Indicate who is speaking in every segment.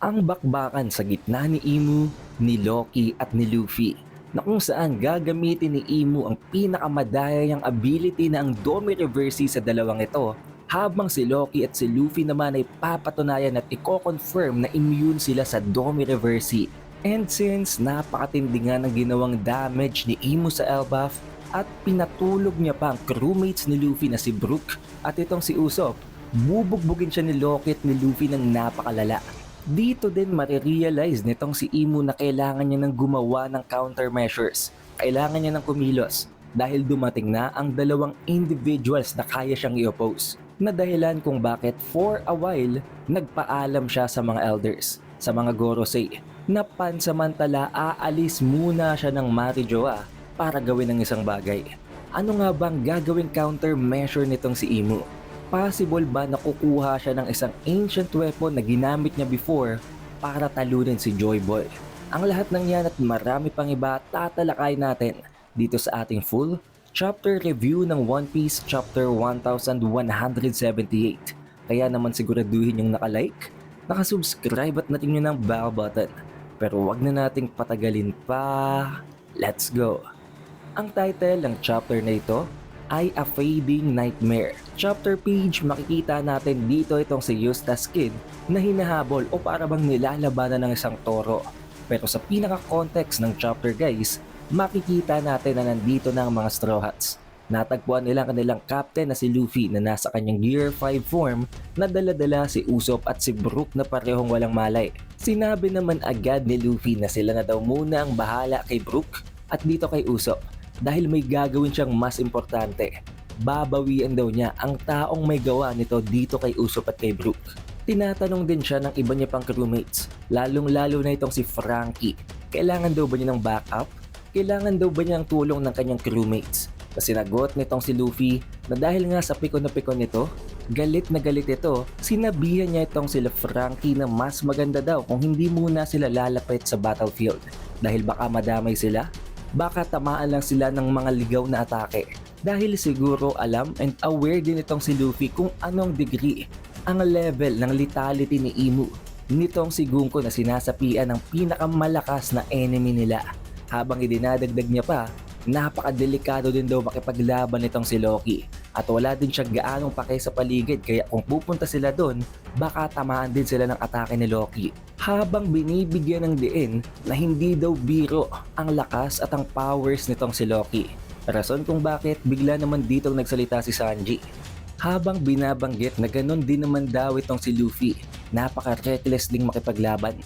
Speaker 1: Ang bakbakan sa gitna ni Imu, ni Loki at ni Luffy na kung saan gagamitin ni Imu ang pinakamadayang ability na ang Domi Reversi sa dalawang ito habang si Loki at si Luffy naman ay papatunayan at i-confirm na immune sila sa Domi Reversi. And since napakatindi nga ng ginawang damage ni Imu sa Elbaf at pinatulog niya pa ang crewmates ni Luffy na si Brook at itong si Usopp, bubugbugin siya ni Loki at ni Luffy ng napakalala. Dito din marirealize nitong si Imu na kailangan niya ng gumawa ng countermeasures. Kailangan niya ng kumilos dahil dumating na ang dalawang individuals na kaya siyang i-oppose. Na dahilan kung bakit for a while nagpaalam siya sa mga elders, sa mga Gorosei, na pansamantala aalis muna siya ng Marijoa para gawin ng isang bagay. Ano nga bang gagawing countermeasure nitong si Imu? Possible ba na kukuha siya ng isang ancient weapon na ginamit niya before para talunin si Joy Boy? Ang lahat ng yan at marami pang iba tatalakay natin dito sa ating full chapter review ng One Piece chapter 1178. Kaya naman siguraduhin yung nakalike, nakasubscribe at natin nyo ng bell button. Pero wag na nating patagalin pa. Let's go! Ang title ng chapter na ito ay A Fading Nightmare. Chapter page, makikita natin dito itong si Eustace Kid na hinahabol o para bang nilalabanan ng isang toro. Pero sa pinaka-context ng chapter guys, makikita natin na nandito na ang mga Straw Hats. Natagpuan nila ang kanilang captain na si Luffy na nasa kanyang Gear 5 form na dala-dala si Usopp at si Brook na parehong walang malay. Sinabi naman agad ni Luffy na sila na daw muna ang bahala kay Brook at dito kay Usopp. Dahil may gagawin siyang mas importante. Babawian daw niya ang taong may gawa nito dito kay Usopp at kay Brook. Tinatanong din siya ng iba niya pang crewmates, lalong-lalo na itong si Frankie. Kailangan daw ba niya ng backup? Kailangan daw ba niya ang tulong ng kanyang crewmates? Sinagot nitong si Luffy na dahil nga sa pikon na pikon nito, galit na galit ito, sinabihan niya itong sila Frankie na mas maganda daw kung hindi muna sila lalapit sa battlefield dahil baka madamay sila. Baka tamaan lang sila ng mga ligaw na atake dahil siguro alam and aware din itong si Luffy kung anong degree ang level ng lethality ni Imu nitong si Gunko na sinasapian ng pinakamalakas na enemy nila. Habang idinadagdag niya pa, napakadelikado din daw makipaglaban nitong si Loki at wala din siya gaanong pake sa paligid kaya kung pupunta sila doon, baka tamaan din sila ng atake ni Loki. Habang binibigyan ng diin na hindi daw biro ang lakas at ang powers nitong si Loki. Rason kung bakit bigla naman ditong nagsalita si Sanji. Habang binabanggit na ganon din naman daw itong si Luffy, napaka-reckless ding makipaglaban.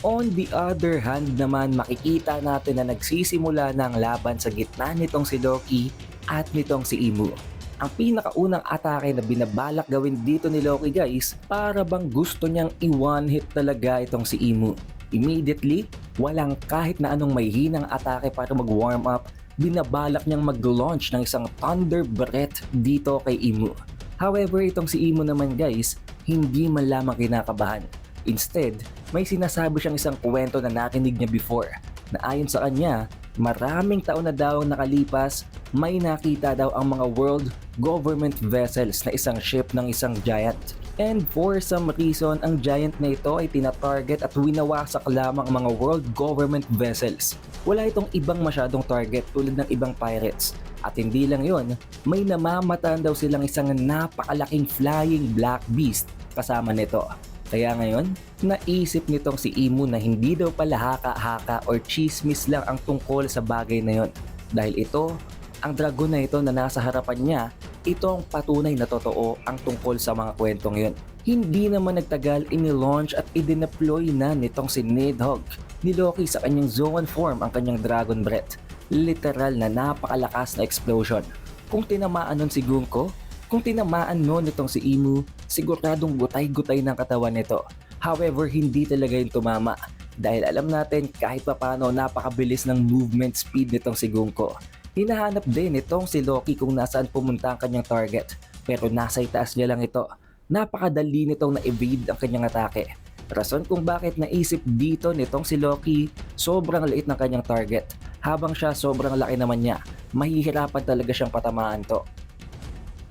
Speaker 1: On the other hand naman makikita natin na nagsisimula na ang laban sa gitna nitong si Loki at nitong si Imu. Ang pinakaunang atake na binabalak gawin dito ni Loki guys, para bang gusto niyang i-one hit talaga itong si Imu. Immediately, walang kahit na anong may hinang atake para mag-warm up, binabalak niyang mag-launch ng isang Thunder Breath dito kay Imu. However, itong si Imu naman guys, hindi man lamang kinakabahan. Instead, may sinasabi siyang isang kwento na narinig niya before na ayon sa kanya, maraming taon na daw nakalipas, may nakita daw ang mga world government vessels na isang ship ng isang giant. And for some reason, ang giant na ito ay tinatarget at winawasak lamang ang mga world government vessels. Wala itong ibang masyadong target tulad ng ibang pirates. At hindi lang yon, may namamataan daw silang isang napakalaking flying black beast kasama nito. Kaya ngayon, naisip nitong si Imu na hindi daw pala haka-haka or chismis lang ang tungkol sa bagay na yon. Dahil ito, ang dragon na ito na nasa harapan niya, ito ang patunay na totoo ang tungkol sa mga kwentong yon. Hindi naman nagtagal ini-launch at i-deploy na nitong si Nidhogg ni Loki sa kanyang Zoan form ang kanyang Dragon Breath. Literal na napakalakas na explosion. Kung tinamaan nun si Gunko, kung tinamaan nun nitong si Imu, siguradong gutay-gutay ng katawan nito. However, hindi talaga yung tumama dahil alam natin kahit papano napakabilis ng movement speed nitong si Gunko. Hinahanap din itong si Loki kung nasaan pumunta ang kanyang target pero nasa itaas niya lang ito. Napakadali nitong na-evade ang kanyang atake. Rason kung bakit naisip dito nitong si Loki, sobrang liit ng kanyang target. Habang siya sobrang laki naman niya, mahihirapan talaga siyang patamaan to.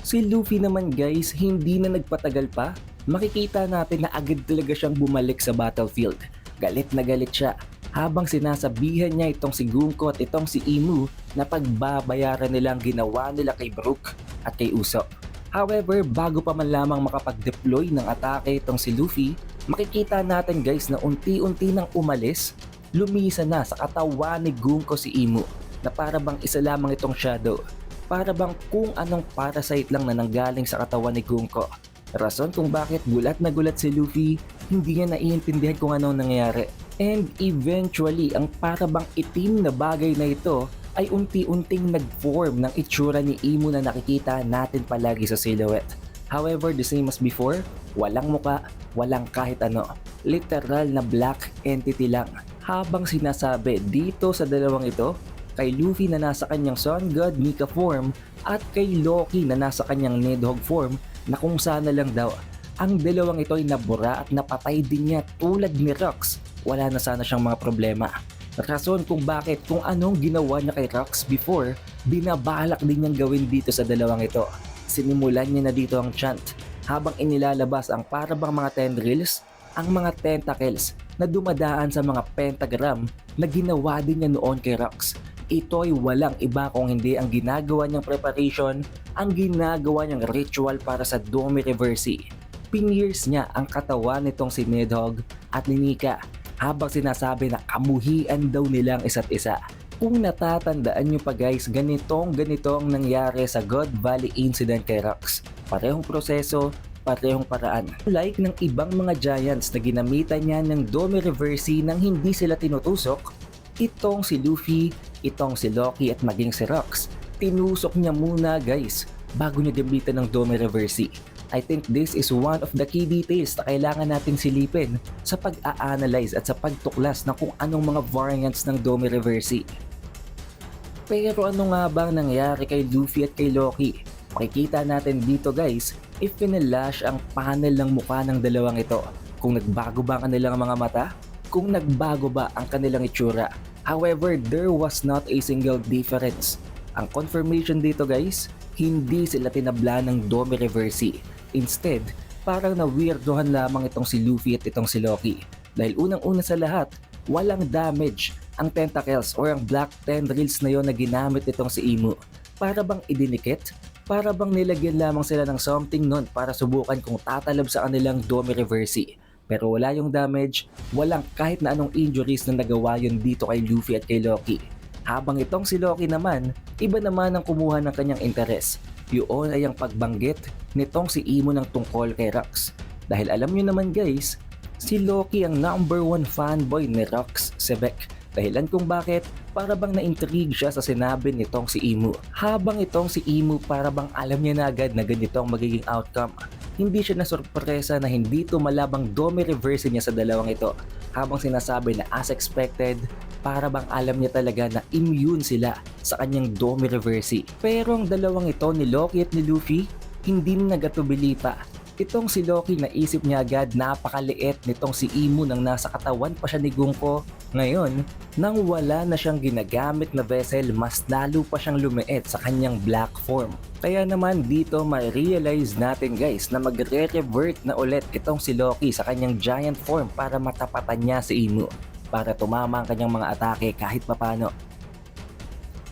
Speaker 1: Si Luffy naman guys, hindi na nagpatagal pa, makikita natin na agad talaga siyang bumalik sa battlefield. Galit na galit siya habang sinasabihan niya itong si Gunko at itong si Imu na pagbabayaran nilang ginawa nila kay Brook at kay Usopp. However, bago pa man lamang makapag-deploy ng atake itong si Luffy, makikita natin guys na unti-unti nang umalis, lumisa na sa katawan ni Gunko si Imu na para bang isa lamang itong shadow. Para bang kung anong parasite lang na nanggaling sa katawan ni Gunko. Rason kung bakit gulat na gulat si Luffy, hindi niya naiintindihan kung anong nangyari. And eventually, ang para bang itim na bagay na ito ay unti-unting nag-form ng itsura ni Imu na nakikita natin palagi sa silhouette. However, the same as before, walang muka, walang kahit ano. Literal na black entity lang. Habang sinasabi dito sa dalawang ito, kay Luffy na nasa kanyang Sun God Nika form at kay Loki na nasa kanyang Nidhogg form na kung sana lang daw ang dalawang ito ay nabura at napatay din niya tulad ni Rox, wala na sana siyang mga problema. Rason kung bakit kung anong ginawa niya kay Rox before, binabalak din niyang gawin dito sa dalawang ito. Sinimulan niya na dito ang chant habang inilalabas ang parabang mga tendrils, ang mga tentacles na dumadaan sa mga pentagram na ginawa din niya noon kay Rox. Ito ay walang iba kung hindi ang ginagawa niyang preparation, ang ginagawa niyang ritual para sa Domi Reversi. Pinears niya ang katawan nitong si Nidhogg at ni Nika habang sinasabi na kamuhian daw nilang isa't isa. Kung natatandaan nyo pa guys, ganito ang nangyari sa God Valley incident kay Rox. Parehong proseso, parehong paraan. Like ng ibang mga giants na ginamitan niya ng Domi Reversi nang hindi sila tinutusok, itong si Luffy, itong si Loki at maging si Rox, tinusok niya muna guys bago niya gamitan ng Domi Reversi. I think this is one of the key details na kailangan natin silipin sa pag-a-analyze at sa pagtuklas ng kung anong mga variants ng Domi Reversi. Pero ano nga bang nangyari kay Luffy at kay Loki? Makikita natin dito guys, if pinalash ang panel ng mukha ng dalawang ito, kung nagbago ba ang kanilang mga mata, kung nagbago ba ang kanilang itsura. However, there was not a single difference. Ang confirmation dito guys, hindi sila tinabla ng Domi Reversi. Instead, parang na-weirdohan lamang itong si Luffy at itong si Loki. Dahil unang-una sa lahat, walang damage ang tentacles or ang black tendrils na yon na ginamit itong si Imu. Para bang idinikit? Para bang nilagyan lamang sila ng something nun para subukan kung tatalab sa kanilang Domi Reversi. Pero wala yung damage, walang kahit na anong injuries na nagawa yun dito kay Luffy at kay Loki. Habang itong si Loki naman, iba naman ang kumuha ng kanyang interes. Yun ay ang pagbanggit nitong si Imu ng tungkol kay Rox. Dahil alam nyo naman guys, si Loki ang number 1 fanboy ni Rox Sebek. Dahilan kung bakit para bang na-intrigue siya sa sinabi nitong si Imu. Habang itong si Imu para bang alam niya na agad na ganito ang magiging outcome. Hindi siya nasurpresa na hindi tumalabang Domi Reversi niya sa dalawang ito. Habang sinasabi na as expected, para bang alam niya talaga na immune sila sa kanyang Domi Reversi. Pero ang dalawang ito ni Loki at ni Luffy, hindi nagatubili pa. Itong si Loki naisip niya agad napakaliit nitong si Imu nang nasa katawan pa siya ni Gunko. Ngayon, nang wala na siyang ginagamit na vessel, mas lalo pa siyang lumiit sa kanyang black form. Kaya naman dito ma-realize natin guys na magre-revert na ulit itong si Loki sa kanyang giant form para matapatan niya si Imu. Para tumama ang kanyang mga atake kahit papano.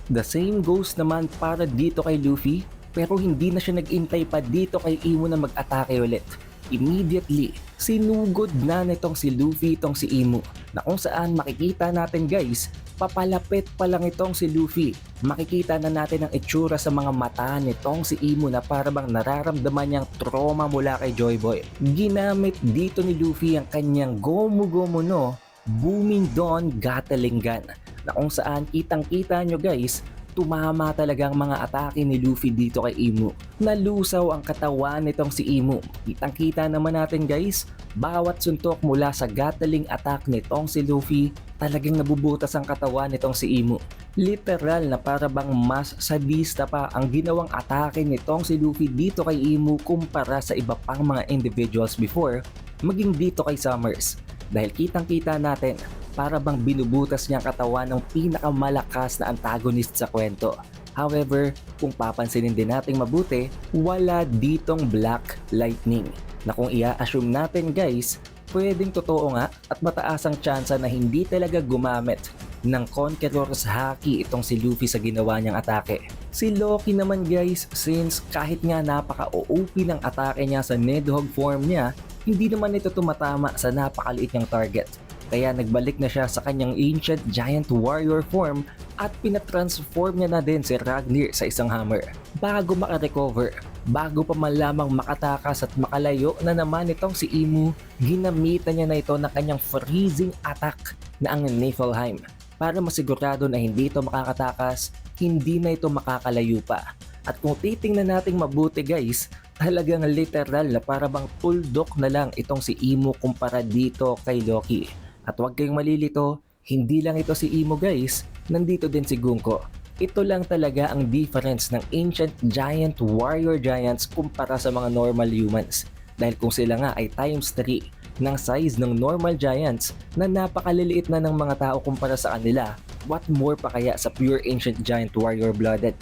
Speaker 1: The same goes naman para dito kay Luffy, pero hindi na siya nag-intay pa dito kay Imu na mag-atake ulit. Immediately, sinugod na nitong si Luffy itong si Imu, na kung saan makikita natin guys, papalapit pa lang itong si Luffy. Makikita na natin ang itsura sa mga mata nitong si Imu na para bang nararamdaman niyang trauma mula kay Joy Boy. Ginamit dito ni Luffy ang kanyang Gomu Gomu no Booming Dawn Gatling Gun, na kung saan kitang-kita nyo guys, tumama talagang mga atake ni Luffy dito kay Imu. Nalusaw ang katawan nitong si Imu. Kitang-kita naman natin guys, bawat suntok mula sa Gatling attack nitong si Luffy, talagang nabubutas ang katawan nitong si Imu. Literal na para bang mas sadista pa ang ginawang atake nitong si Luffy dito kay Imu kumpara sa iba pang mga individuals before, maging dito kay Summers. Dahil kitang-kita natin, para bang binubutas niya ang katawan ng pinakamalakas na antagonist sa kwento. However, kung papansinin din natin mabuti, wala ditong Black Lightning. na kung i-assume natin guys, pwedeng totoo nga at mataas ang tsansa na hindi talaga gumamit ng Conqueror's Haki itong si Luffy sa ginawa niyang atake. Si Loki naman guys, since kahit nga napaka-OP ng atake niya sa Nidhogg form niya, hindi naman ito tumatama sa napakaliit niyang target. Kaya nagbalik na siya sa kanyang Ancient Giant Warrior form at pinatransform niya na din si Ragnir sa isang hammer. Bago makarecover, bago pa man lamang makatakas at makalayo na naman itong si Imu, ginamitan niya na ito ng kanyang freezing attack na ang Niflheim para masigurado na hindi ito makakatakas, hindi na ito makakalayo pa. At kung titingnan nating mabuti guys, talagang literal na para bang tuldok na lang itong si Imu kumpara dito kay Loki. At huwag kayong malilito, hindi lang ito si Imu guys, nandito din si Gunko. Ito lang talaga ang difference ng Ancient Giant Warrior Giants kumpara sa mga normal humans. Dahil kung sila nga ay times 3 ng size ng normal giants na napakaliliit na ng mga tao kumpara sa kanila, what more pa kaya sa pure Ancient Giant Warrior blooded?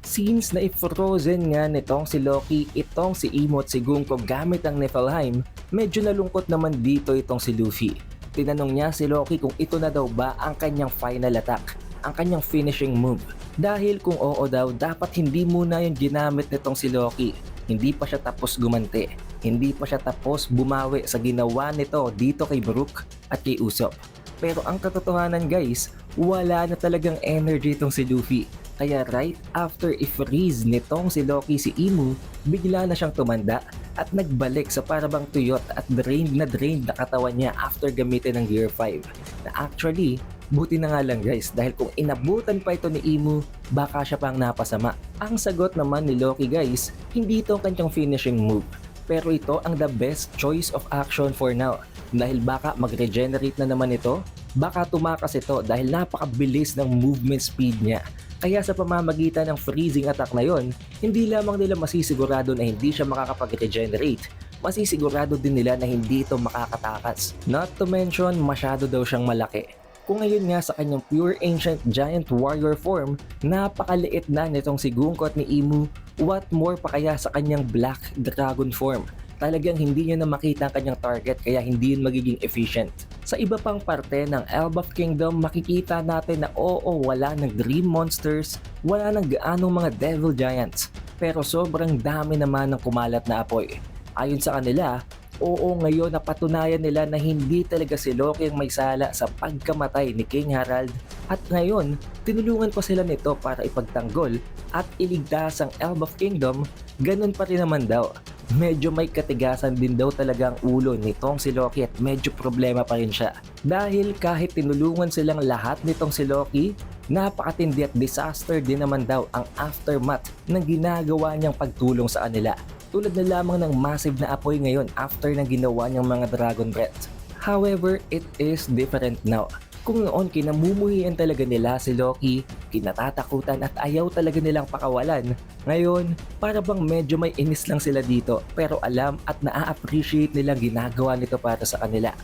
Speaker 1: Since na i-frozen nga nitong si Loki, itong si Imu at si Gunko gamit ang Niflheim, medyo nalungkot naman dito itong si Luffy. Tinanong niya si Loki kung ito na daw ba ang kanyang final attack, ang kanyang finishing move. Dahil kung oo daw, dapat hindi muna yung ginamit nitong si Loki. Hindi pa siya tapos gumanti. Hindi pa siya tapos bumawi sa ginawa nito dito kay Brook at kay Usopp. Pero ang katotohanan guys, wala na talagang energy itong si Luffy. Kaya right after i-freeze nitong si Loki si Imu, bigla na siyang tumanda at nagbalik sa parabang tuyot at drained na katawan niya after gamitin ng Gear 5. Na actually, buti na nga lang guys dahil kung inabutan pa ito ni Imu, baka siya pang napasama. Ang sagot naman ni Loki guys, hindi ito ang kanyang finishing move. Pero ito ang the best choice of action for now. Dahil baka mag-regenerate na naman ito, baka tumakas ito dahil napakabilis ng movement speed niya. Kaya sa pamamagitan ng freezing attack na yon, hindi lamang nila masisigurado na hindi siya makakapag-regenerate, masisigurado din nila na hindi ito makakatakas. Not to mention, masyado daw siyang malaki. Kung ngayon nga sa kanyang pure Ancient Giant Warrior form, napakaliit na nitong si Gunko at ni Imu, what more pa kaya sa kanyang Black Dragon form? Talagang hindi niya na makita ang kanyang target kaya hindi yun magiging efficient. Sa iba pang parte ng Elbaf Kingdom, makikita natin na oo, wala ng Dream Monsters, wala ng gaanong mga Devil Giants, pero sobrang dami naman ng kumalat na apoy. Ayon sa kanila, oo, ngayon napatunayan nila na hindi talaga si Loki ang may sala sa pagkamatay ni King Harald at ngayon, tinulungan pa sila nito para ipagtanggol at iligtas ang Elbaf Kingdom, ganun pa rin naman daw. Medyo may katigasan din daw talaga ang ulo nitong si Loki at medyo problema pa rin siya. Dahil kahit tinulungan silang lahat nitong si Loki, napakatindi at disaster din naman daw ang aftermath ng ginagawa niyang pagtulong sa kanila. Tulad na lamang ng massive na apoy ngayon after ng ginawa niyang mga Dragon Breath. However, it is different now. Kung noon kinamumuhian talaga nila si Loki, kinatatakutan at ayaw talaga nilang pakawalan. Ngayon, para bang medyo may inis lang sila dito pero alam at naa-appreciate nilang ginagawa nito para sa kanila.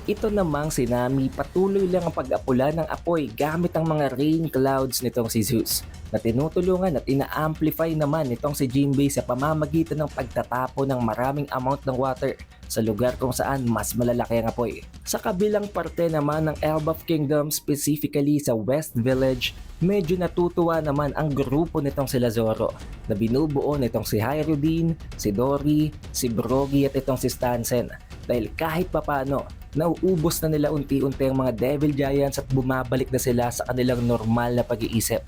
Speaker 1: Ito namang si Nami patuloy lang ang pag-apula ng apoy gamit ang mga rain clouds nitong si Zeus na tinutulungan at ina-amplify naman nitong si Jinbei sa pamamagitan ng pagtatapo ng maraming amount ng water sa lugar kung saan mas malalaki ang apoy. Sa kabilang parte naman ng Elbaf Kingdom, specifically sa West Village, medyo natutuwa naman ang grupo nitong sila Zoro na binubuo nitong si Hyrule, si Dory, si Brogy at itong si Stansen dahil kahit papano nauubos na nila unti-unti ang mga Devil Giants at bumabalik na sila sa kanilang normal na pag-iisip.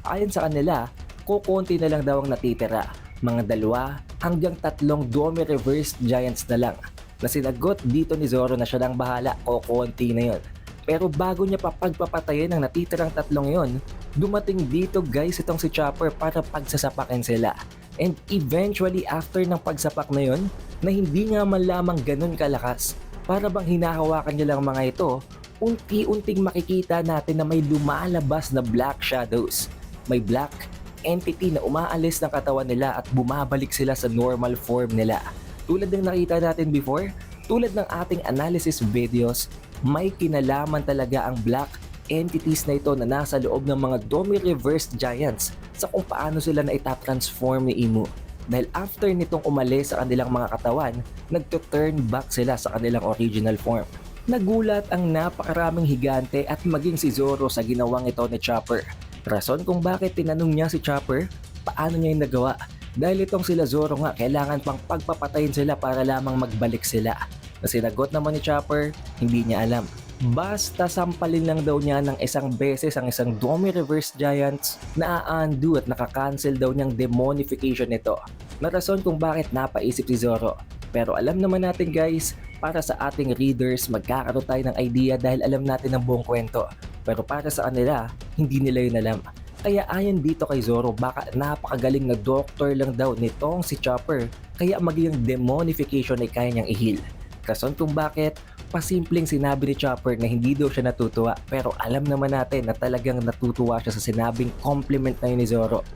Speaker 1: Ayon sa kanila, kukunti na lang daw ang natitira, mga 2 hanggang 3 Dome Reversed Giants na lang. Na sinagot dito ni Zoro na siya lang bahala, kukunti na yon. Pero bago niya pa pagpapatayin ang natitirang 3 yon, dumating dito guys itong si Chopper para pagsasapakin sila. And eventually after ng pagsapak na yon, na hindi nga man lamang ganun kalakas, para bang hinahawakan niya lang mga ito, unti-unting makikita natin na may lumalabas na black shadows. May black entity na umaalis ng katawan nila at bumabalik sila sa normal form nila. Tulad ng nakita natin before, tulad ng ating analysis videos, may kinalaman talaga ang black entities na ito na nasa loob ng mga Dome Reversed Giants sa kung paano sila na itatransform ni Imu. Dahil after nitong umalis sa kanilang mga katawan, nagto-turn back sila sa kanilang original form. Nagulat ang napakaraming higante at maging si Zoro sa ginawang ito ni Chopper. Rason kung bakit tinanong niya si Chopper, paano niya yung nagawa? Dahil itong sila Zoro nga kailangan pang pagpapatayin sila para lamang magbalik sila. Na sinagot naman ni Chopper, hindi niya alam. Basta sampalin lang daw niya ng isang beses ang isang Domi Reverse Giants na a-undo at nakakancel daw niyang demonification nito. Na rason kung bakit napaisip si Zoro. Pero alam naman natin guys, para sa ating readers magkakaroon tayo ng idea dahil alam natin ang buong kwento. Pero para sa kanila, hindi nila yun alam. Kaya ayon dito kay Zoro, baka napakagaling na doctor lang daw nitong si Chopper. Kaya maging demonification ay kaya niyang i-heal. Rason kung bakit, pasimpleng sinabi ni Chopper na hindi daw siya natutuwa pero alam naman natin na talagang natutuwa siya sa sinabing compliment na yun ni Zoro.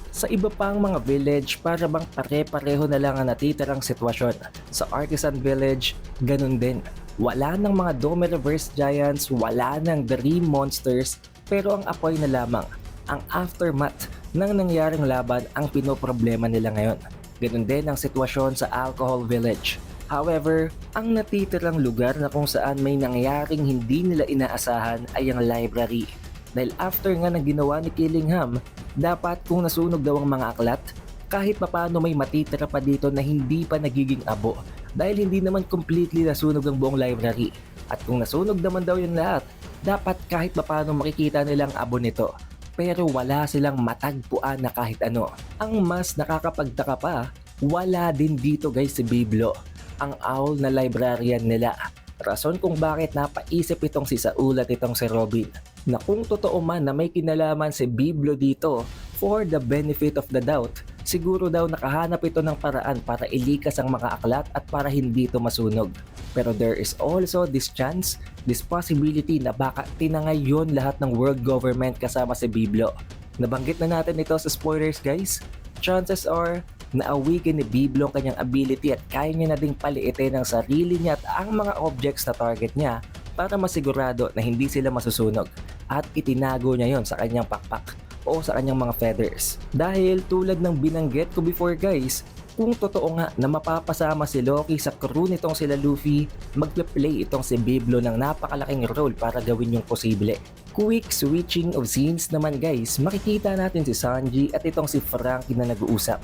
Speaker 1: Sa iba pang mga village, para bang pare-pareho na lang ang natitirang sitwasyon. Sa Artisan Village, ganun din. Wala ng mga Domi Reverse Giants, wala ng Dream Monsters, pero ang apoy na lamang, ang aftermath ng nangyaring laban ang pinoproblema nila ngayon. Ganun din ang sitwasyon sa Alcohol Village. However, ang natitirang lugar na kung saan may nangyaring hindi nila inaasahan ay ang library. Dahil after nga ng ginawa ni Killingham, dapat kung nasunog daw ang mga aklat, kahit papano may matitira pa dito na hindi pa nagiging abo. Dahil hindi naman completely nasunog ang buong library. At kung nasunog naman daw yun lahat, dapat kahit papano makikita nilang abo nito. Pero wala silang matagpuan na kahit ano. Ang mas nakakapagtaka pa, wala din dito guys si Biblo, ang owl na librarian nila. Rason kung bakit napaisip itong si Saul at itong si Robin na kung totoo man na may kinalaman si Biblo dito, for the benefit of the doubt, siguro daw nakahanap ito ng paraan para ilikas ang mga aklat at para hindi ito masunog. Pero there is also this chance, this possibility na baka tinangay yun lahat ng world government kasama si Biblo. Nabanggit na natin ito sa spoilers guys. Chances are, na-awaken ni Biblo ang kanyang ability at kaya niya na ding paliitin ang sarili niya at ang mga objects na target niya para masigurado na hindi sila masusunog at itinago niya yon sa kanyang pakpak o sa kanyang mga feathers. Dahil tulad ng binanggit ko before guys, kung totoo nga na mapapasama si Loki sa crew nitong sila Luffy, magpe-play itong si Biblo ng napakalaking role para gawin yung posible. Quick switching of scenes naman guys, makikita natin si Sanji at itong si Franky na nag-uusap.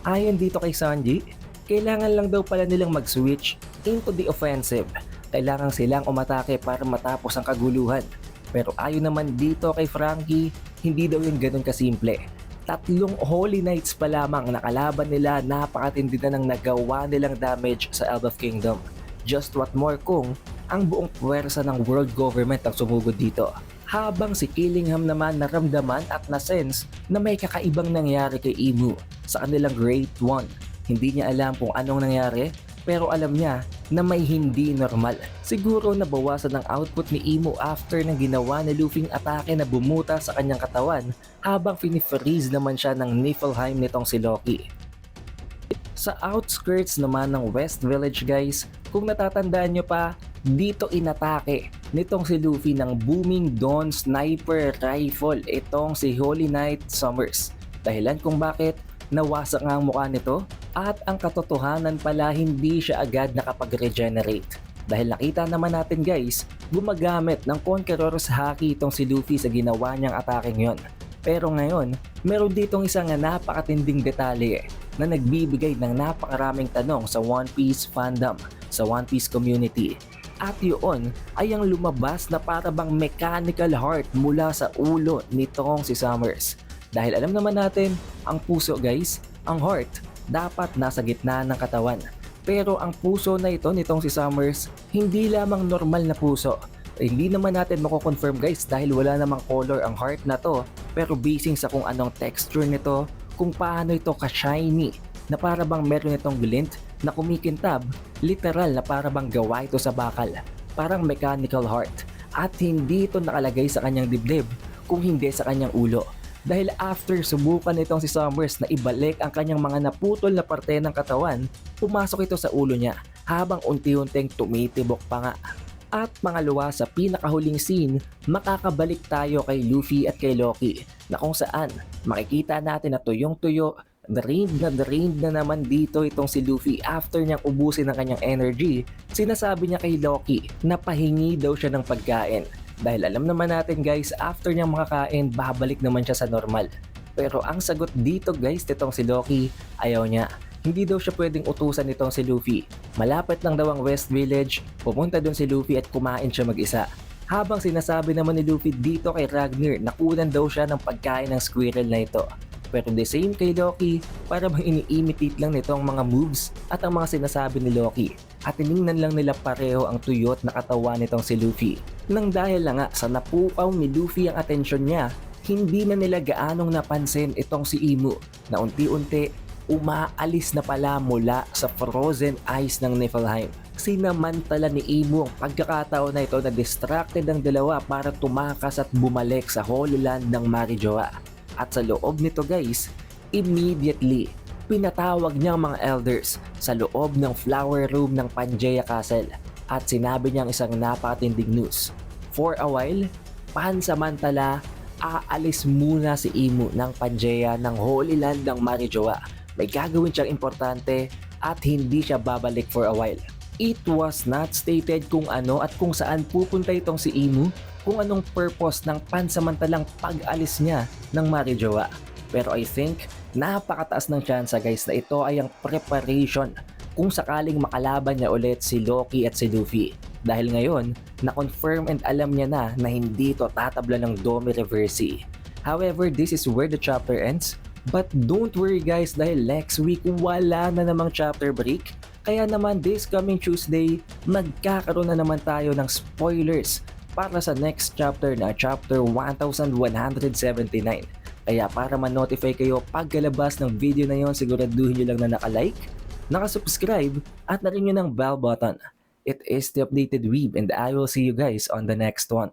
Speaker 1: Ayon dito kay Sanji, kailangan lang daw pala nilang mag-switch into the offensive. Kailangan silang umatake para matapos ang kaguluhan. Pero ayon naman dito kay Franky, hindi daw yun ganun kasimple. 3 Holy Knights pa lamang nakalaban nila, napakatindi na ng nagawa nilang damage sa Elbaf Kingdom. Just what more kung ang buong puwersa ng world government ang sumugod dito. Habang si Killingham naman naramdaman at na-sense na may kakaibang nangyari kay Imu sa kanilang Great One. Hindi niya alam kung anong nangyari, pero alam niya na may hindi normal. Siguro nabawasan ang output ni Imu after ng ginawa ni Luffy atake na bumuta sa kanyang katawan habang finifreeze naman siya ng Niflheim nitong si Loki. Sa outskirts naman ng West Village guys, kung natatandaan nyo pa, dito inatake nitong si Luffy ng Booming Dawn Sniper Rifle itong si Holy Knight Summers. Dahilan kung bakit nawasak nga ang mukha nito at ang katotohanan pala hindi siya agad nakapag-regenerate. Dahil nakita naman natin guys, gumagamit ng Conqueror's Haki itong si Luffy sa ginawa niyang atake ngayon. Pero ngayon, meron ditong isang napakatinding detalye na nagbibigay ng napakaraming tanong sa One Piece fandom, sa One Piece community. At yun ay ang lumabas na parabang mechanical heart mula sa ulo nitong si Summers. Dahil alam naman natin, ang puso guys, ang heart, dapat nasa gitna ng katawan. Pero ang puso na ito nitong si Summers, hindi lamang normal na puso. Hindi naman natin mako-confirm guys dahil wala namang color ang heart na to. Pero basing sa kung anong texture nito, kung paano ito ka-shiny, na parabang meron itong glint na kumikintab, literal na parabang gawa ito sa bakal. Parang mechanical heart. At hindi ito nakalagay sa kanyang dibdib, kung hindi sa kanyang ulo. Dahil after subukan nitong si Summers na ibalik ang kanyang mga naputol na parte ng katawan, pumasok ito sa ulo niya habang unti-unting tumitibok pa nga. At pangalawa sa pinakahuling scene, makakabalik tayo kay Luffy at kay Loki na kung saan makikita natin na tuyong-tuyo Drained na naman dito itong si Luffy after niyang ubusin ang kanyang energy. Sinasabi niya kay Loki na pahingi daw siya ng pagkain. Dahil alam naman natin guys, after niyang makakain, babalik naman siya sa normal. Pero ang sagot dito guys nitong si Loki, ayaw niya. Hindi daw siya pwedeng utusan nitong si Luffy. Malapit lang daw ang West Village, pumunta doon si Luffy at kumain siya mag-isa. Habang sinasabi naman ni Luffy dito kay Ragnar na kunan daw siya ng pagkain ng squirrel na ito. Pero the same kay Loki, para bang ini-imitate lang nito ang mga moves at ang mga sinasabi ni Loki. At tiningnan lang nila pareho ang tuyot na katawan nitong si Luffy. Nang dahil lang nga sa napukaw ni Luffy ang atensyon niya, hindi na nila gaanong napansin itong si Imu na unti-unti umaalis na pala mula sa frozen ice ng Niflheim. Sinamantala ni Imu ang pagkakataon na ito na distracted ang dalawa para tumakas at bumalik sa Holy Land ng Marijoa. At sa loob nito guys, immediately, pinatawag niya ang mga elders sa loob ng flower room ng Pangaea Castle at sinabi niya ang isang napakatinding news. For a while, pansamantala, aalis muna si Imu ng Pangaea ng Holy Land ng Marijoa. May gagawin siyang importante at hindi siya babalik for a while. It was not stated kung ano at kung saan pupunta itong si Imu, kung anong purpose ng pansamantalang pag-alis niya ng Marijoa. Pero I think napakataas ng tsansa guys na ito ay ang preparation kung sakaling makalaban niya ulit si Loki at si Luffy. Dahil ngayon, na-confirm and alam niya na hindi ito tatabla ng Domi Reversi. However, this is where the chapter ends. But don't worry guys dahil next week wala na namang chapter break. Kaya naman this coming Tuesday, magkakaroon na naman tayo ng spoilers para sa next chapter na chapter 1179. Kaya para ma-notify kayo pagkalabas ng video na yon, siguraduhin nyo lang na naka-like, naka-subscribe at na rin nyo ng bell button. It is the Updated Weeb and I will see you guys on the next one.